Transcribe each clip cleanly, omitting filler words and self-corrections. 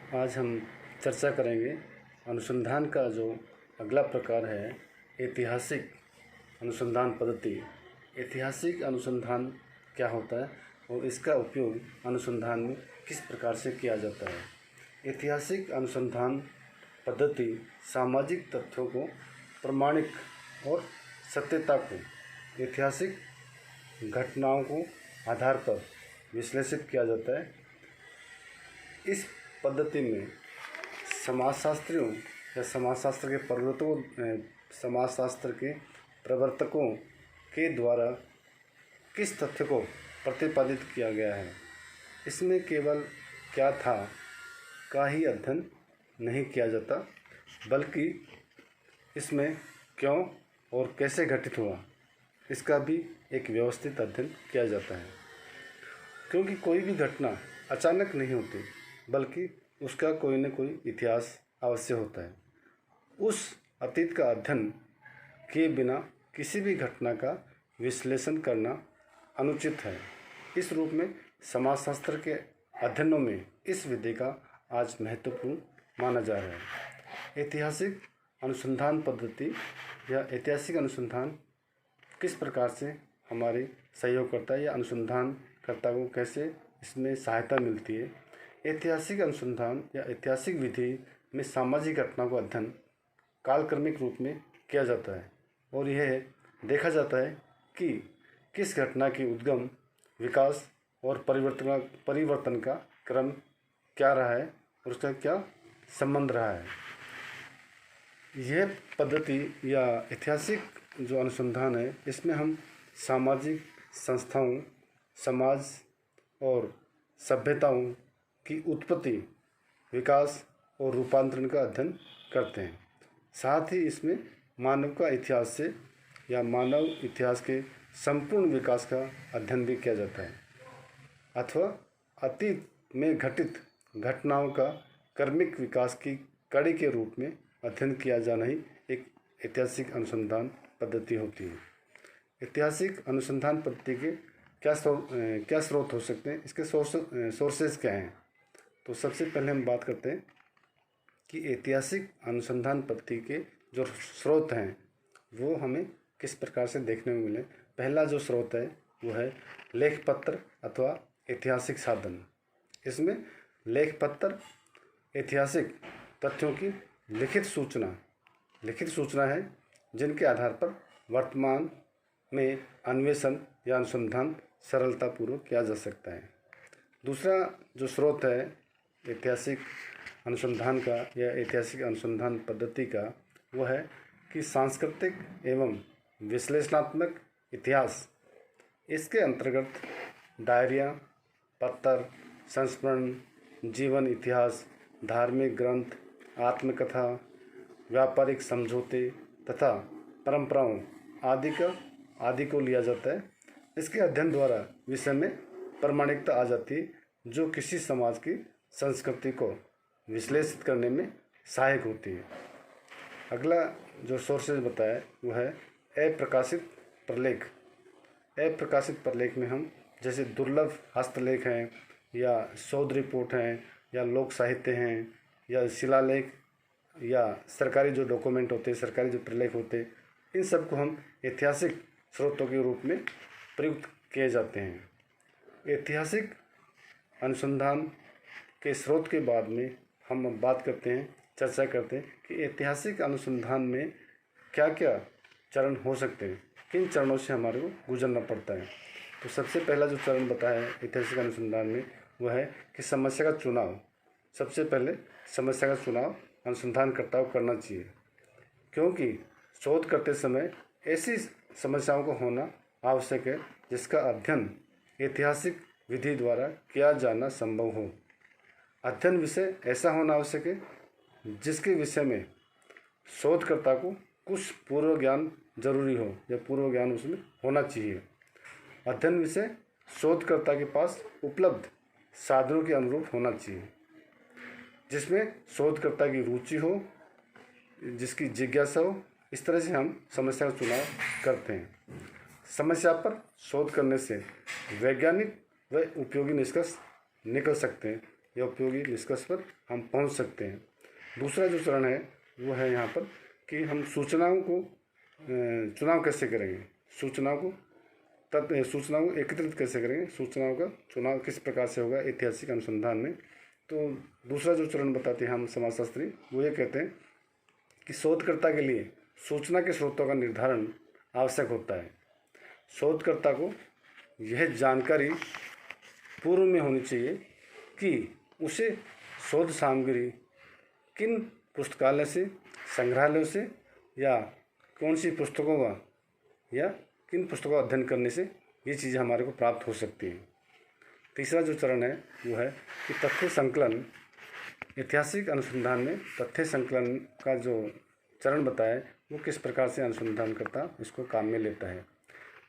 आज हम चर्चा करेंगे अनुसंधान का जो अगला प्रकार है ऐतिहासिक अनुसंधान पद्धति। ऐतिहासिक अनुसंधान क्या होता है और इसका उपयोग अनुसंधान में किस प्रकार से किया जाता है। ऐतिहासिक अनुसंधान पद्धति सामाजिक तथ्यों को प्रमाणिक और सत्यता को ऐतिहासिक घटनाओं को आधार पर विश्लेषित किया जाता है। इस पद्धति में समाजशास्त्रियों या समाजशास्त्र के प्रवर्तकों के द्वारा किस तथ्य को प्रतिपादित किया गया है, इसमें केवल क्या था का ही अध्ययन नहीं किया जाता, बल्कि इसमें क्यों और कैसे घटित हुआ इसका भी एक व्यवस्थित अध्ययन किया जाता है। क्योंकि कोई भी घटना अचानक नहीं होती, बल्कि उसका कोई न कोई इतिहास अवश्य होता है। उस अतीत का अध्ययन किए बिना किसी भी घटना का विश्लेषण करना अनुचित है। इस रूप में समाजशास्त्र के अध्ययनों में इस विधि का आज महत्वपूर्ण माना जा रहा है। ऐतिहासिक अनुसंधान पद्धति या ऐतिहासिक अनुसंधान किस प्रकार से हमारे सहयोग करता है या अनुसंधानकर्ता को कैसे इसमें सहायता मिलती है। ऐतिहासिक अनुसंधान या ऐतिहासिक विधि में सामाजिक घटना को अध्ययन कालक्रमिक रूप में किया जाता है और यह देखा जाता है कि किस घटना की उद्गम, विकास और परिवर्तन का क्रम क्या रहा है और उसका क्या संबंध रहा है। यह पद्धति या ऐतिहासिक जो अनुसंधान है, इसमें हम सामाजिक संस्थाओं, समाज और सभ्यताओं की उत्पत्ति, विकास और रूपांतरण का अध्ययन करते हैं। साथ ही इसमें मानव का इतिहास से या मानव इतिहास के संपूर्ण विकास का अध्ययन भी किया जाता है, अथवा अतीत में घटित घटनाओं का क्रमिक विकास की कड़ी के रूप में अध्ययन किया जाना ही एक ऐतिहासिक अनुसंधान पद्धति होती है। ऐतिहासिक अनुसंधान पद्धति के क्या स्रोत हो सकते हैं, इसके सोर्सेज क्या हैं। तो सबसे पहले हम बात करते हैं कि ऐतिहासिक अनुसंधान पद्धति के जो स्रोत हैं वो हमें किस प्रकार से देखने में मिले। पहला जो स्रोत है वो है लेख पत्र अथवा ऐतिहासिक साधन। इसमें लेख पत्र ऐतिहासिक तथ्यों की लिखित सूचना है जिनके आधार पर वर्तमान में अन्वेषण या अनुसंधान सरलतापूर्वक किया जा सकता है। दूसरा जो स्रोत है ऐतिहासिक अनुसंधान का या ऐतिहासिक अनुसंधान पद्धति का, वो है कि सांस्कृतिक एवं विश्लेषणात्मक इतिहास। इसके अंतर्गत डायरिया, पत्र, संस्मरण, जीवन इतिहास, धार्मिक ग्रंथ, आत्मकथा, व्यापारिक समझौते तथा परंपराओं आदि को लिया जाता है। इसके अध्ययन द्वारा विषय में प्रामाणिकता आ जाती है, जो किसी समाज की संस्कृति को विश्लेषित करने में सहायक होती है। अगला जो सोर्सेज बताया वो है अप्रकाशित प्रलेख। अप्रकाशित प्रलेख में हम जैसे दुर्लभ हस्तलेख हैं या शोध रिपोर्ट हैं या लोक साहित्य हैं या शिलालेख या सरकारी जो डॉक्यूमेंट होते हैं, सरकारी जो प्रलेख होते हैं, इन सब को हम ऐतिहासिक स्रोतों के रूप में प्रयुक्त किए जाते हैं। ऐतिहासिक अनुसंधान के स्रोत के बाद में हम अब चर्चा करते हैं कि ऐतिहासिक अनुसंधान में क्या क्या चरण हो सकते हैं, किन चरणों से हमारे को गुजरना पड़ता है। तो सबसे पहला जो चरण बताया है ऐतिहासिक अनुसंधान में वह है कि समस्या का चुनाव। सबसे पहले समस्या का चुनाव अनुसंधानकर्ता को करना चाहिए, क्योंकि शोध करते समय ऐसी समस्याओं को होना आवश्यक है जिसका अध्ययन ऐतिहासिक विधि द्वारा किया जाना संभव हो। अध्ययन विषय ऐसा होना आवश्यक है जिसके विषय में शोधकर्ता को कुछ पूर्व ज्ञान जरूरी हो या पूर्व ज्ञान उसमें होना चाहिए। अध्ययन विषय शोधकर्ता के पास उपलब्ध साधनों के अनुरूप होना चाहिए, जिसमें शोधकर्ता की रुचि हो, जिसकी जिज्ञासा हो। इस तरह से हम समस्या का चुनाव करते हैं। समस्या पर शोध करने से वैज्ञानिक व उपयोगी निष्कर्ष निकल सकते हैं या उपयोगी निष्कर्ष पर हम पहुंच सकते हैं। दूसरा जो चरण है वो है यहाँ पर कि हम सूचनाओं को चुनाव कैसे करेंगे, सूचनाओं को एकत्रित कैसे करेंगे, सूचनाओं का चुनाव किस प्रकार से होगा ऐतिहासिक अनुसंधान में। तो दूसरा जो चरण बताते हैं हम समाजशास्त्री, वो ये कहते हैं कि शोधकर्ता के लिए सूचना के स्रोतों का निर्धारण आवश्यक होता है। शोधकर्ता को यह जानकारी पूर्व में होनी चाहिए कि उसे शोध सामग्री किन पुस्तकालय से, संग्रहालयों से या कौन सी पुस्तकों का या किन पुस्तकों का अध्ययन करने से ये चीज़ें हमारे को प्राप्त हो सकती हैं। तीसरा जो चरण है वो है कि तथ्य संकलन। ऐतिहासिक अनुसंधान में तथ्य संकलन का जो चरण बताया है वो किस प्रकार से अनुसंधानकर्ता इसको काम में लेता है।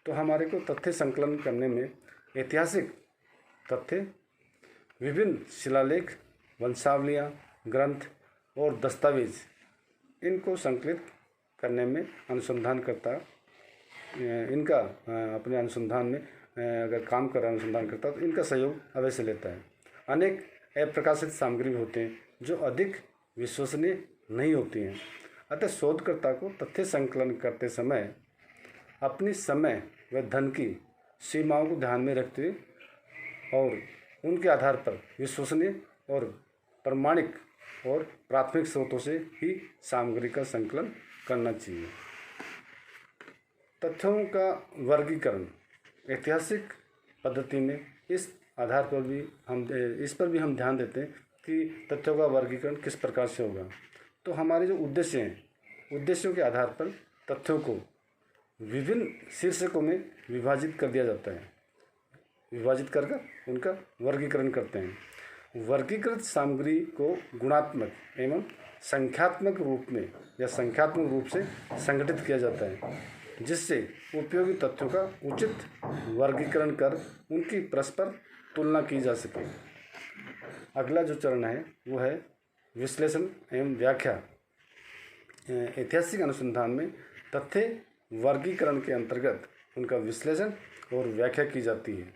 तो हमारे को तथ्य संकलन करने में ऐतिहासिक तथ्य, विभिन्न शिलालेख, वंशावलियाँ, ग्रंथ और दस्तावेज, इनको संकलित करने में अनुसंधानकर्ता इनका अपने अनुसंधान में अगर काम कर रहा है अनुसंधानकर्ता तो इनका सहयोग अवश्य लेता है। अनेक अप्रकाशित सामग्री होते हैं जो अधिक विश्वसनीय नहीं होती हैं। अतः शोधकर्ता को तथ्य संकलन करते समय अपनी समय व धन की सीमाओं को ध्यान में रखते हुए और उनके आधार पर विश्वसनीय और प्रामाणिक और प्राथमिक स्रोतों से ही सामग्री का संकलन करना चाहिए। तथ्यों का वर्गीकरण ऐतिहासिक पद्धति में इस आधार पर भी हम ध्यान देते हैं कि तथ्यों का वर्गीकरण किस प्रकार से होगा। तो हमारे जो उद्देश्य हैं, उद्देश्यों के आधार पर तथ्यों को विभिन्न शीर्षकों में विभाजित कर दिया जाता है। विभाजित कर उनका वर्गीकरण करते हैं। वर्गीकृत सामग्री को गुणात्मक एवं संख्यात्मक रूप में या संख्यात्मक रूप से संगठित किया जाता है, जिससे उपयोगी तथ्यों का उचित वर्गीकरण कर उनकी परस्पर तुलना की जा सके। अगला जो चरण है वो है विश्लेषण एवं व्याख्या। ऐतिहासिक अनुसंधान में तथ्य वर्गीकरण के अंतर्गत उनका विश्लेषण और व्याख्या की जाती है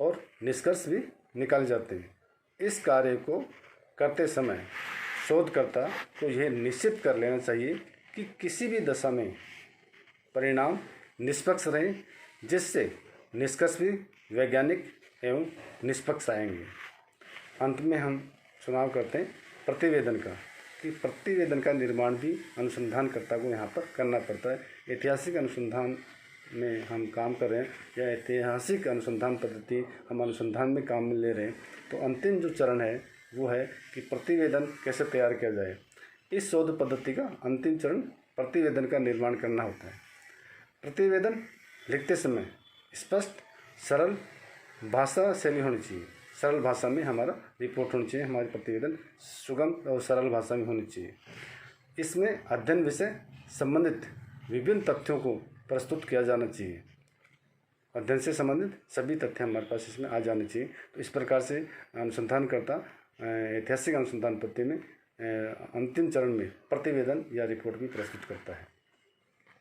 और निष्कर्ष भी निकाले जाते हैं। इस कार्य को करते समय शोधकर्ता को यह निश्चित कर लेना चाहिए कि किसी भी दशा में परिणाम निष्पक्ष रहें, जिससे निष्कर्ष भी वैज्ञानिक एवं निष्पक्ष आएंगे। अंत में हम चुनाव करते हैं प्रतिवेदन का, कि प्रतिवेदन का निर्माण भी अनुसंधानकर्ता को यहाँ पर करना पड़ता है। ऐतिहासिक अनुसंधान में हम काम कर रहे हैं या ऐतिहासिक अनुसंधान पद्धति हम अनुसंधान में काम में ले रहे हैं, तो अंतिम जो चरण है वो है कि प्रतिवेदन कैसे तैयार किया जाए। इस शोध पद्धति का अंतिम चरण प्रतिवेदन का निर्माण करना होता है। प्रतिवेदन लिखते समय स्पष्ट सरल भाषा शैली होनी चाहिए। सरल भाषा में हमारा रिपोर्ट होनी चाहिए, हमारी प्रतिवेदन सुगम और सरल भाषा में होनी चाहिए। इसमें अध्ययन विषय संबंधित विभिन्न तथ्यों को प्रस्तुत किया जाना चाहिए। अध्ययन से संबंधित सभी तथ्य हमारे पास इसमें आ जाने चाहिए। तो इस प्रकार से अनुसंधानकर्ता ऐतिहासिक अनुसंधान पद्धति में अंतिम चरण में प्रतिवेदन या रिपोर्ट भी प्रस्तुत करता है।